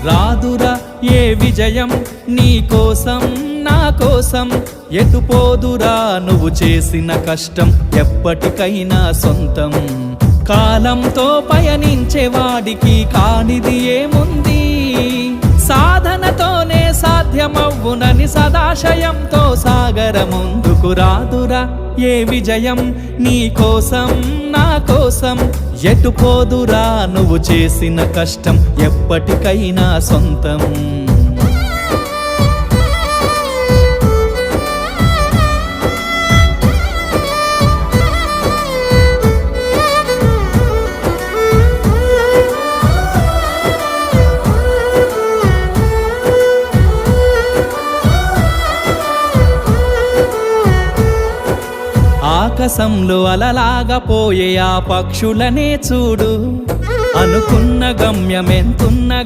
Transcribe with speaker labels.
Speaker 1: రాదురా ఏ విజయం నీ కోసం నా కోసం, ఎటుపోదురా నువ్వు చేసిన కష్టం ఎప్పటికైనా సొంతం. కాలంతో పయనించేవాడికి కానిది ఏముంది, సాధనతోనే సాధ్యమవ్వునని సదాశయంతో సాగర ముందుకు. రాదురా ఏ విజయం నీ కోసం నా కోసం, ఎటుపోదురా నువ్వు చేసిన కష్టం ఎప్పటికైనా సొంతం. ఆకాశంలో అలలాగా పోయే ఆ పక్షులనే చూడు, అనుకున్న గమ్యమెంతున్న